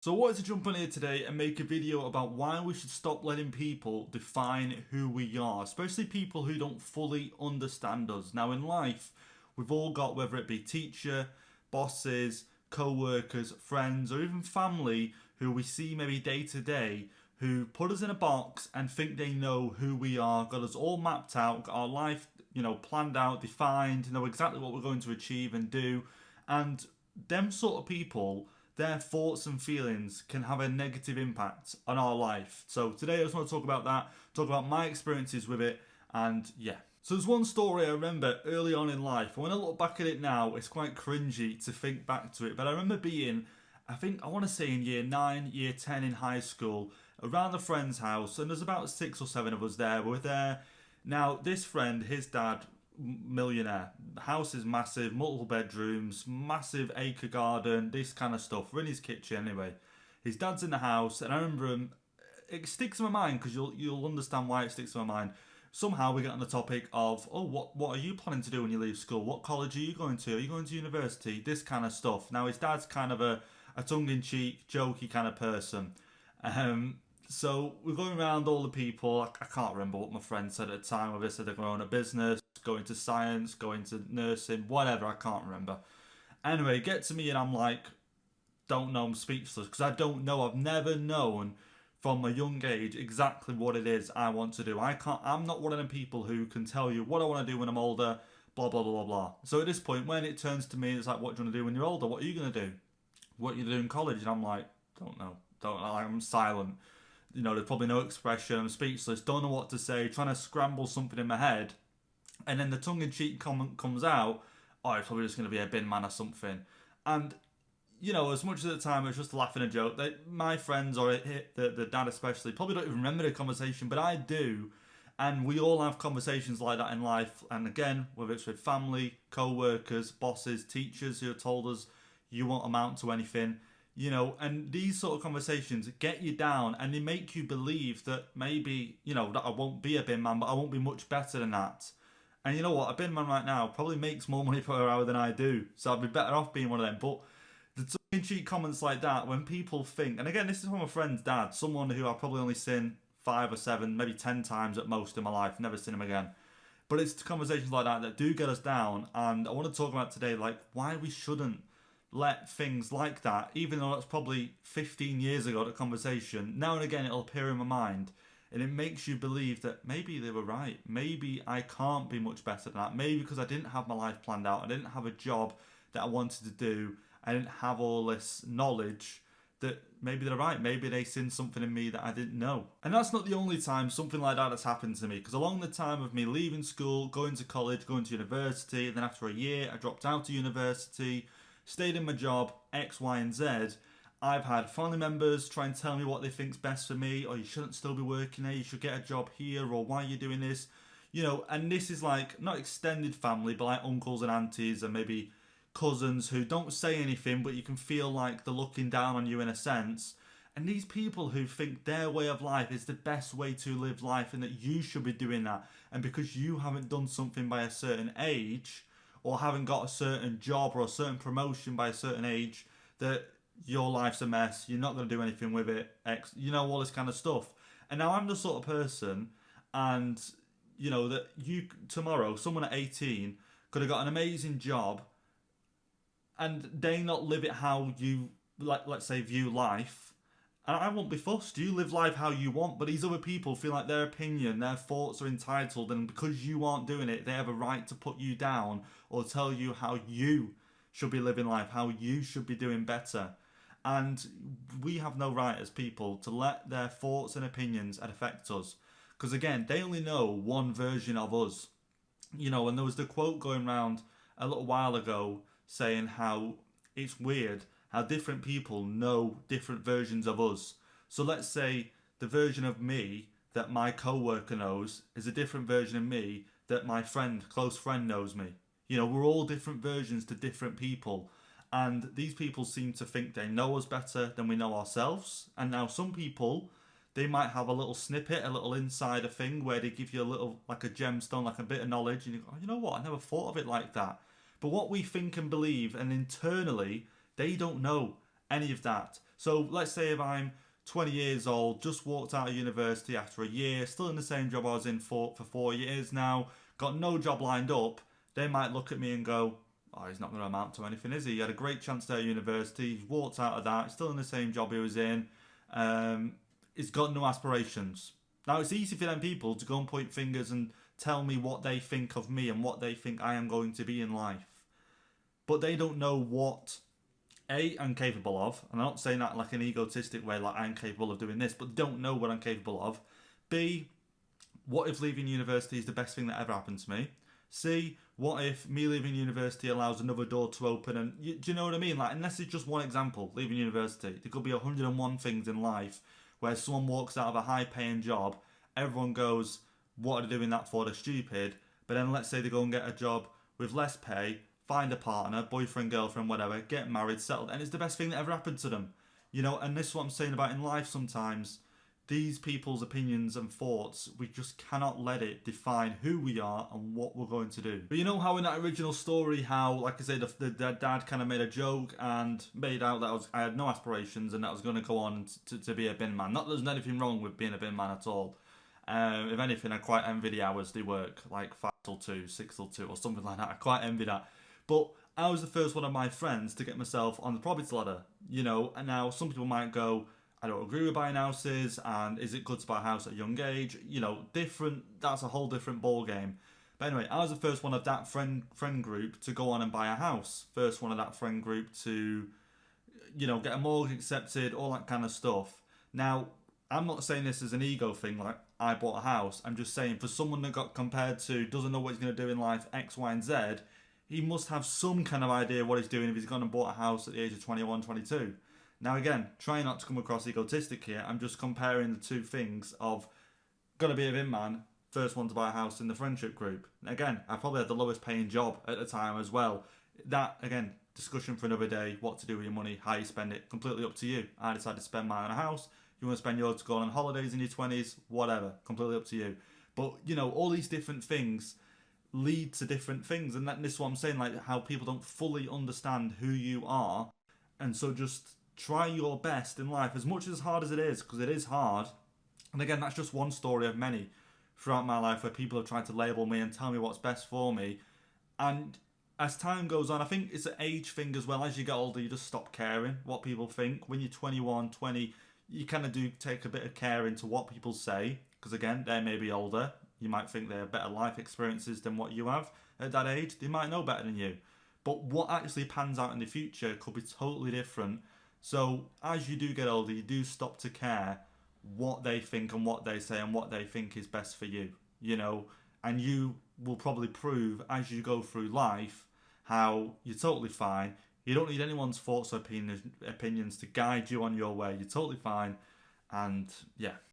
So I wanted to jump on here today and make a video about why we should stop letting people define who we are, especially people who don't fully understand us. Now in life, we've all got, whether it be teacher, bosses, co-workers, friends, or even family who we see maybe day to day, who put us in a box and think they know who we are, got us all mapped out, got our life, planned out, defined, know exactly what we're going to achieve and do. And them sort of people, their thoughts and feelings can have a negative impact on our life. So today I just want to talk about that, talk about my experiences with it, and yeah. So there's one story I remember early on in life. When I look back at it now, it's quite cringy to think back to it. But I remember being, I want to say in year 9, year 10 in high school, around a friend's house, and there's about 6 or 7 of us there. We're there. Now, this friend, his dad, millionaire. The house is massive, multiple bedrooms, massive acre garden, this kind of stuff. We're in his kitchen anyway. His dad's in the house, and I remember him. It sticks in my mind because you'll understand why it sticks in my mind. Somehow we get on the topic of, oh, what are you planning to do when you leave school? What college are you going to? Are you going to university? This kind of stuff. Now his dad's kind of a tongue-in-cheek, jokey kind of person. Um, so we're going around all the people. I can't remember what my friend said at the time. Whether they said they're going to own a business, going to science, going to nursing, whatever. I can't remember. Anyway, get to me and I'm like, don't know. I'm speechless because I don't know. I've never known from a young age exactly what it is I want to do. I can't. I'm not one of them people who can tell you what I want to do when I'm older. Blah blah blah blah blah. So at this point, when it turns to me, it's like, what do you want to do when you're older? What are you gonna do? What are you doing in college? And I'm like, don't know. Don't know. I'm silent. There's probably no expression. I'm speechless. Don't know what to say. Trying to scramble something in my head, and then the tongue-in-cheek comment comes out. Oh, it's probably just going to be a bin man or something. And as much as at the time it was just laughing a joke, my friends or the dad especially probably don't even remember the conversation, but I do. And we all have conversations like that in life. And again, whether it's with family, co-workers, bosses, teachers who have told us you won't amount to anything, and these sort of conversations get you down and they make you believe that maybe, that I won't be a bin man, but I won't be much better than that. And you know what? A bin man right now probably makes more money per hour than I do. So I'd be better off being one of them. But the tongue-in-cheek comments like that, when people think, and again, this is from a friend's dad, someone who I've probably only seen 5 or 7, maybe 10 times at most in my life, never seen him again. But it's conversations like that that do get us down. And I want to talk about today, like, why we shouldn't let things like that, even though that's probably 15 years ago, the conversation, now and again it'll appear in my mind. And it makes you believe that maybe they were right. Maybe I can't be much better than that. Maybe because I didn't have my life planned out. I didn't have a job that I wanted to do. I didn't have all this knowledge that maybe they're right. Maybe they seen something in me that I didn't know. And that's not the only time something like that has happened to me. Because along the time of me leaving school, going to college, going to university, and then after a year I dropped out of university, stayed in my job, X, Y, and Z. I've had family members try and tell me what they think's best for me, or you shouldn't still be working here, you should get a job here, or why are you doing this? And this is like not extended family, but like uncles and aunties and maybe cousins who don't say anything, but you can feel like they're looking down on you in a sense. And these people who think their way of life is the best way to live life and that you should be doing that. And because you haven't done something by a certain age, or haven't got a certain job or a certain promotion by a certain age, that your life's a mess, you're not going to do anything with it, all this kind of stuff. And now I'm the sort of person, and that you tomorrow, someone at 18 could have got an amazing job, and they not live it how you, like, let's say, view life. And I won't be fussed. You live life how you want, but these other people feel like their opinion, their thoughts are entitled, and because you aren't doing it, they have a right to put you down or tell you how you should be living life, how you should be doing better. And we have no right as people to let their thoughts and opinions affect us. Because again, they only know one version of us. And there was the quote going around a little while ago saying how it's weird how different people know different versions of us. So let's say the version of me that my co-worker knows is a different version of me that my close friend knows me. We're all different versions to different people. And these people seem to think they know us better than we know ourselves. And now some people, they might have a little snippet, a little insider thing where they give you a little, like a gemstone, like a bit of knowledge. And you go, oh, you know what? I never thought of it like that. But what we think and believe, and internally, they don't know any of that. So let's say if I'm 20 years old, just walked out of university after a year, still in the same job I was in for 4 years now, got no job lined up, they might look at me and go, oh, he's not going to amount to anything, is he? He had a great chance there at university, he's walked out of that, still in the same job he was in, he's got no aspirations. Now, it's easy for them people to go and point fingers and tell me what they think of me and what they think I am going to be in life. But they don't know what I'm capable of. And I'm not saying that like an egotistic way, like I'm capable of doing this, but don't know what I'm capable of. B, what if leaving university is the best thing that ever happened to me? C, what if me leaving university allows another door to open? And do you know what I mean? Like, unless it's just one example, leaving university, there could be 101 things in life where someone walks out of a high-paying job, everyone goes, what are they doing that for? They're stupid. But then let's say they go and get a job with less pay, find a partner, boyfriend, girlfriend, whatever, get married, settled, and it's the best thing that ever happened to them. You know, and this is what I'm saying about in life sometimes. These people's opinions and thoughts, we just cannot let it define who we are and what we're going to do. But you know how in that original story, how, like I said, the dad kind of made a joke and made out that I had no aspirations and that I was going to go on to be a bin man. Not that there's anything wrong with being a bin man at all. If anything, I quite envy the hours they work, like 5 till 2, 6 till 2 or something like that. I quite envy that. But I was the first one of my friends to get myself on the property ladder, you know, and now some people might go, I don't agree with buying houses, and is it good to buy a house at a young age? You know, that's a whole different ball game. But anyway, I was the first one of that friend group to go on and buy a house. First one of that friend group to, you know, get a mortgage accepted, all that kind of stuff. Now, I'm not saying this as an ego thing, like I bought a house. I'm just saying for someone that got compared to, doesn't know what he's going to do in life, X, Y, and Z, he must have some kind of idea what he's doing if he's gone and bought a house at the age of 21, 22. Now again, try not to come across egotistic here. I'm just comparing the two things of, gotta be a bin man, first one to buy a house in the friendship group. Again, I probably had the lowest paying job at the time as well. That, again, discussion for another day, what to do with your money, how you spend it, completely up to you. I decided to spend mine on a house. You want to spend yours to go on holidays in your 20s, whatever, completely up to you. But, you know, all these different things lead to different things. And this is what I'm saying, like how people don't fully understand who you are. And so just try your best in life, as much as hard as it is, because it is hard. And again, that's just one story of many throughout my life where people have tried to label me and tell me what's best for me. And as time goes on, I think it's an age thing as well. As you get older, you just stop caring what people think. When you're 21, 20, you kind of do take a bit of care into what people say, because again, they may be older. You might think they have better life experiences than what you have at that age. They might know better than you. But what actually pans out in the future could be totally different. So as you do get older, you do stop to care what they think and what they say and what they think is best for you, you know, and you will probably prove as you go through life how you're totally fine. You don't need anyone's thoughts or opinions to guide you on your way. You're totally fine. And yeah.